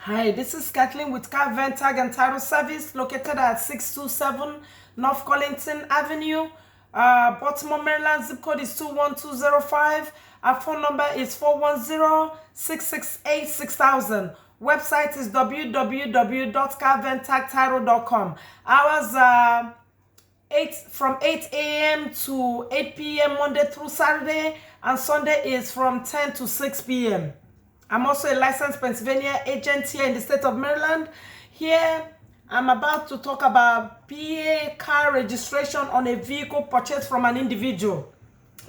Hi, this is Kathleen with Kal-Ven Tag and Title Service located at 627 North Collington Avenue, Baltimore, Maryland. Zip code is 21205. Our phone number is 410-668-6000. Website is www.kalventagtitle.com. Hours are from 8 a.m. to 8 p.m. Monday through Saturday, and Sunday is from 10 to 6 p.m. I'm also a licensed Pennsylvania agent here in the state of Maryland. Here, I'm about to talk about PA car registration on a vehicle purchased from an individual.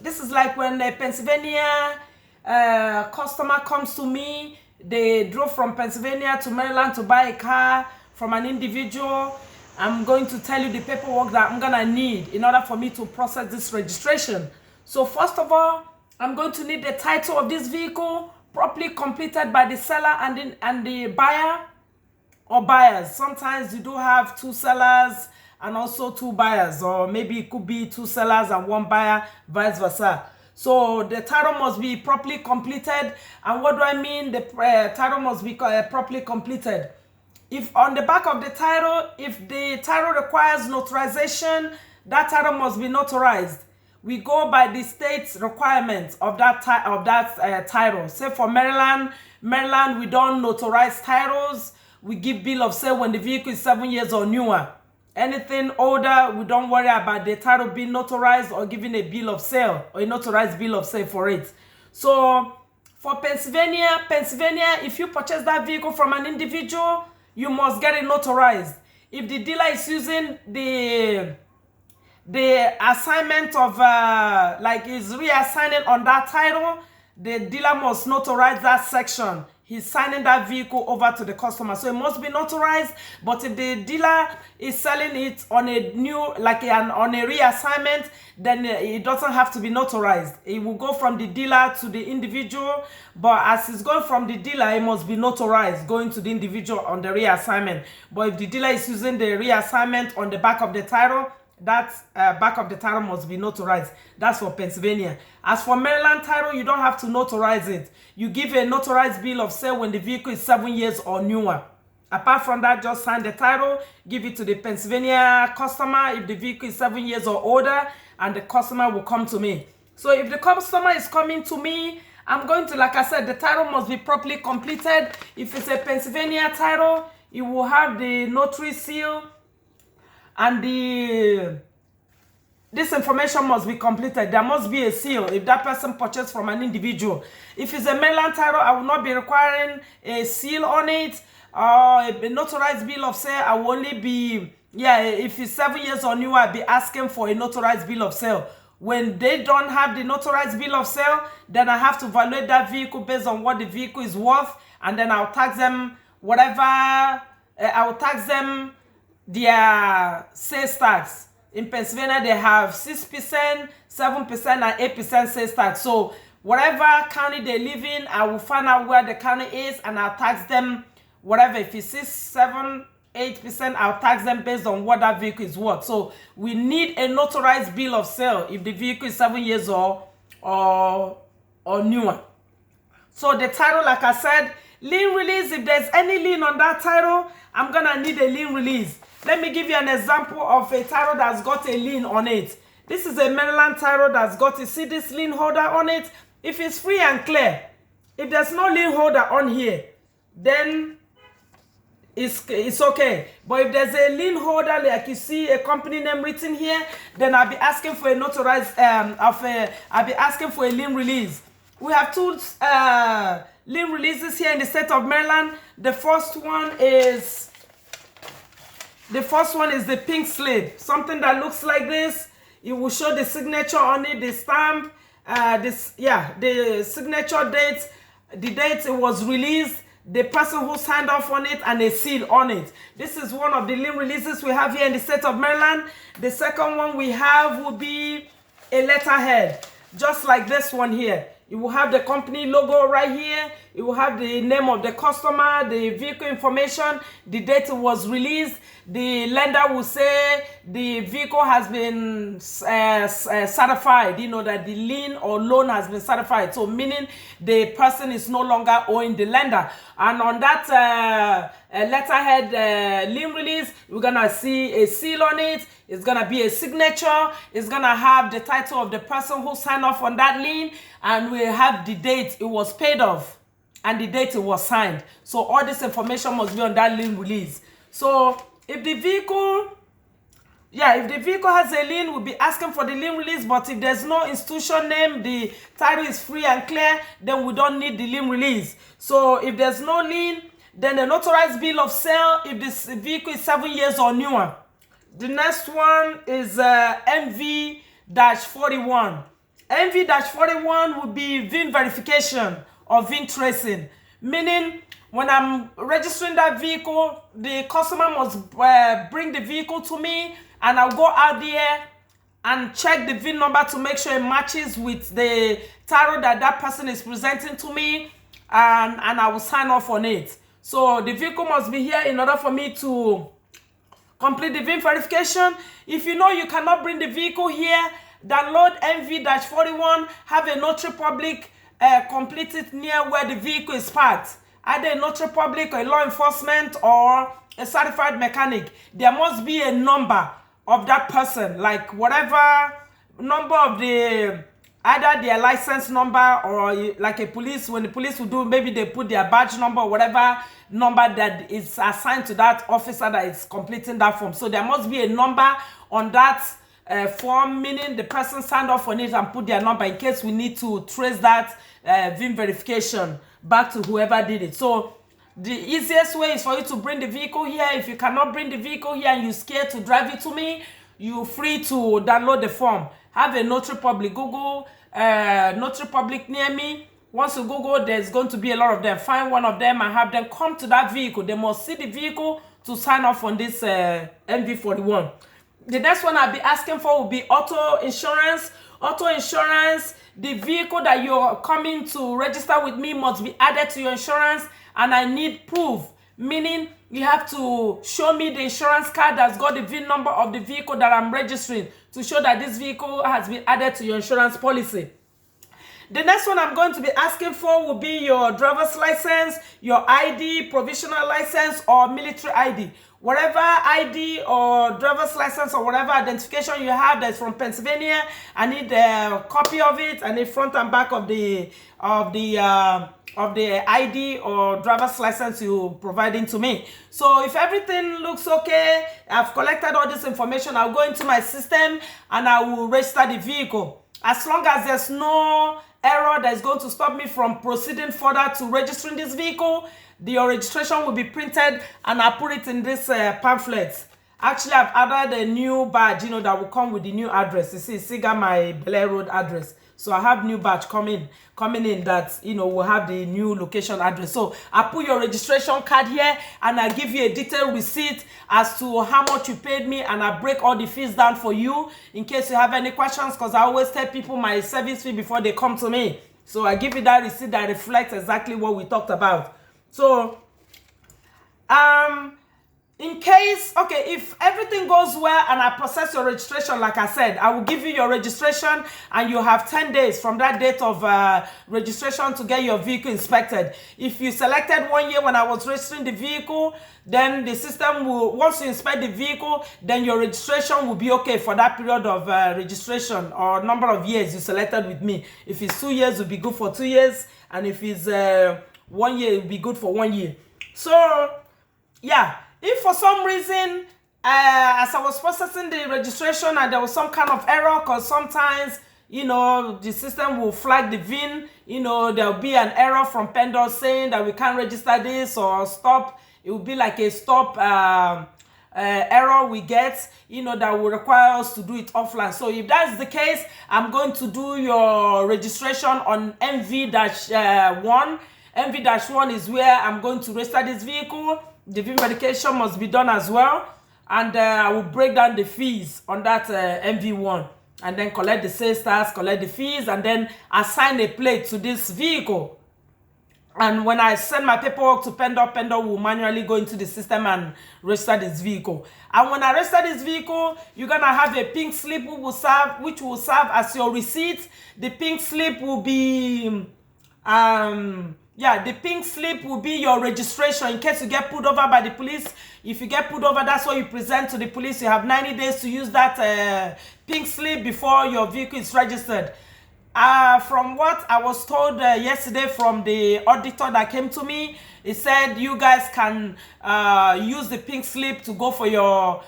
This is like when a Pennsylvania customer comes to me. They drove from Pennsylvania to Maryland to buy a car from an individual. I'm going to tell you the paperwork that I'm gonna need in order for me to process this registration. So first of all, I'm going to need the title of this vehicle properly completed by the seller and the buyer or buyers. Sometimes you do have two sellers and also two buyers, or maybe it could be two sellers and one buyer, vice versa. So the title must be properly completed. And what do I mean? The title must be properly completed. If on the back of the title, if the title requires notarization, that title must be notarized. We go by the state's requirements of that title. Say for Maryland, we don't notarize titles. We give bill of sale when the vehicle is 7 years or newer. Anything older, we don't worry about the title being notarized or giving a bill of sale or a notarized bill of sale for it. So for Pennsylvania, if you purchase that vehicle from an individual, you must get it notarized. If the dealer is using the assignment of like is reassigning on that title, the dealer must notarize that section. He's signing that vehicle over to the customer, so it must be notarized. But if the dealer is selling it on a new, on a reassignment, then it doesn't have to be notarized. It will go from the dealer to the individual, but as it's going from the dealer, it must be notarized going to the individual on the reassignment. But if the dealer is using the reassignment on the back of the title, that back of the title must be notarized. That's for Pennsylvania. As for Maryland title, you don't have to notarize it. You give a notarized bill of sale when the vehicle is 7 years or newer. Apart from that, just sign the title, give it to the Pennsylvania customer if the vehicle is 7 years or older, and the customer will come to me. So if the customer is coming to me, I'm going to, like I said, the title must be properly completed. If it's a Pennsylvania title, it will have the notary seal, and this information must be completed. There must be a seal if that person purchased from an individual. If it's a Maryland title, I will not be requiring a seal on it or a notarized bill of sale. I will only be, if it's 7 years or newer, I'll be asking for a notarized bill of sale. When they don't have the notarized bill of sale, then I have to evaluate that vehicle based on what the vehicle is worth, and then I'll tax them whatever, I will tax them their sales tax. In Pennsylvania, they have 6%, 7%, and 8% sales tax. So whatever county they live in, I will find out where the county is, and I'll tax them whatever. If it's 6, 7, 8%, I'll tax them based on what that vehicle is worth. So we need a notarized bill of sale if the vehicle is 7 years or newer. So the title, like I said, lien release. If there's any lien on that title, I'm gonna need a lien release. Let me give you an example of a title that's got a lien on it. This is a Maryland title that's got, you see this lien holder on it? If it's free and clear, if there's no lien holder on here, then it's okay. But if there's a lien holder, like you see a company name written here, then I'll be asking for a notarized, I'll be asking for a lien release. We have two lien releases here in the state of Maryland. The first one is the pink slip, something that looks like this. It will show the signature on it, the stamp, the signature date, the date it was released, the person who signed off on it, and a seal on it. This is one of the lien releases we have here in the state of Maryland. The second one we have will be a letterhead, just like this one here. It will have the company logo right here. It will have the name of the customer, the vehicle information, the date it was released. The lender will say the vehicle has been certified, that the lien or loan has been certified. So meaning the person is no longer owing the lender. And on that letterhead lien release, we're gonna see a seal on it. It's gonna be a signature. It's gonna have the title of the person who signed off on that lien, and we have the date it was paid off and the date it was signed. So all this information must be on that lien release. So if the vehicle has a lien, we'll be asking for the lien release. But if there's no institution name, the title is free and clear, then we don't need the lien release. So if there's no lien, then the notarized bill of sale if this vehicle is 7 years or newer. The next one is MV-41. MV-41 would be VIN verification or VIN tracing, meaning when I'm registering that vehicle, the customer must bring the vehicle to me, and I'll go out there and check the VIN number to make sure it matches with the title that person is presenting to me, and I will sign off on it. So the vehicle must be here in order for me to complete the VIN verification. If you know you cannot bring the vehicle here, download MV-41, have a notary public complete it near where the vehicle is parked. Either a notary public or a law enforcement or a certified mechanic. There must be a number of that person, like whatever number of the, either their license number or like a police, when the police will do, maybe they put their badge number or whatever number that is assigned to that officer that is completing that form. So there must be a number on that form, meaning the person signed off on it and put their number in case we need to trace that VIN verification back to whoever did it. So the easiest way is for you to bring the vehicle here. If you cannot bring the vehicle here and you're scared to drive it to me, you're free to download the form. Have a notary public. Google notary public near me. Once you Google, there's going to be a lot of them. Find one of them and have them come to that vehicle. They must see the vehicle to sign off on this MV-41. The next one I'll be asking for will be auto insurance. Auto insurance, the vehicle that you're coming to register with me must be added to your insurance, and I need proof, meaning you have to show me the insurance card that's got the VIN number of the vehicle that I'm registering to show that this vehicle has been added to your insurance policy. The next one I'm going to be asking for will be your driver's license, your ID, provisional license, or military ID. Whatever ID or driver's license or whatever identification you have that's from Pennsylvania, I need a copy of it. I need front and back of the ID or driver's license you providing to me. So if everything looks okay, I've collected all this information, I'll go into my system and I will register the vehicle. As long as there's no error that's going to stop me from proceeding further to registering this vehicle, your registration will be printed and I put it in this pamphlet. Actually, I've added a new badge, that will come with the new address. You see, Siga, my Blair Road address. So I have new badge coming in that, will have the new location address. So I put your registration card here and I give you a detailed receipt as to how much you paid me, and I break all the fees down for you in case you have any questions, because I always tell people my service fee before they come to me. So I give you that receipt that reflects exactly what we talked about. So, in case, if everything goes well and I process your registration, like I said, I will give you your registration and you have 10 days from that date of registration to get your vehicle inspected. If you selected 1 year when I was registering the vehicle, then the system will, once you inspect the vehicle, then your registration will be okay for that period of registration or number of years you selected with me. If it's 2 years, it will be good for 2 years. And if it's 1 year, it will be good for 1 year. So, yeah. If for some reason, as I was processing the registration and there was some kind of error, because sometimes, the system will flag the VIN, there'll be an error from Pendor saying that we can't register this or stop. It will be like a stop error we get, that will require us to do it offline. So if that's the case, I'm going to do your registration on MV-1. MV-1 is where I'm going to register this vehicle. The VIN verification must be done as well, and I will break down the fees on that MV1, and then collect the sales tax, collect the fees, and then assign a plate to this vehicle. And when I send my paperwork to Pendor, Pendor will manually go into the system and register this vehicle. And when I register this vehicle, you're gonna have a pink slip which will serve as your receipt. The pink slip will be the pink slip will be your registration in case you get pulled over by the police. If you get pulled over, that's what you present to the police. You have 90 days to use that pink slip before your vehicle is registered. From what I was told yesterday from the auditor that came to me, he said you guys can use the pink slip to go for your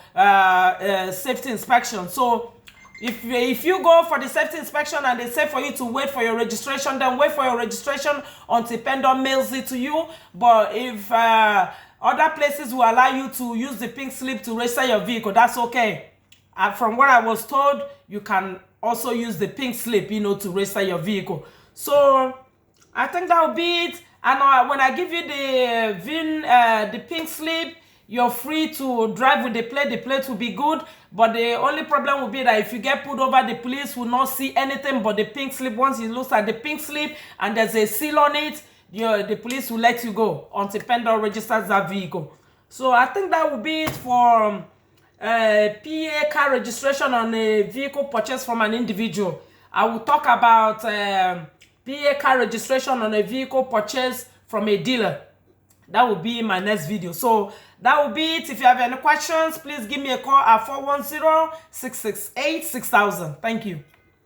safety inspection. So if you go for the safety inspection and they say for you to wait for your registration, then wait for your registration until Pendor mails it to you. But if other places will allow you to use the pink slip to register your vehicle, that's okay. From what I was told, you can also use the pink slip, to register your vehicle. So I think that will be it. And when I give you the VIN, the pink slip, you're free to drive with the plate. The plate will be good, but the only problem will be that if you get pulled over, the police will not see anything but the pink slip. Once it looks at the pink slip and there's a seal on it, the police will let you go until Pendor registers that vehicle. So I think that will be it for PA car registration on a vehicle purchased from an individual. I will talk about PA car registration on a vehicle purchased from a dealer. That will be in my next video. So that will be it. If you have any questions, please give me a call at 410-668-6000. Thank you.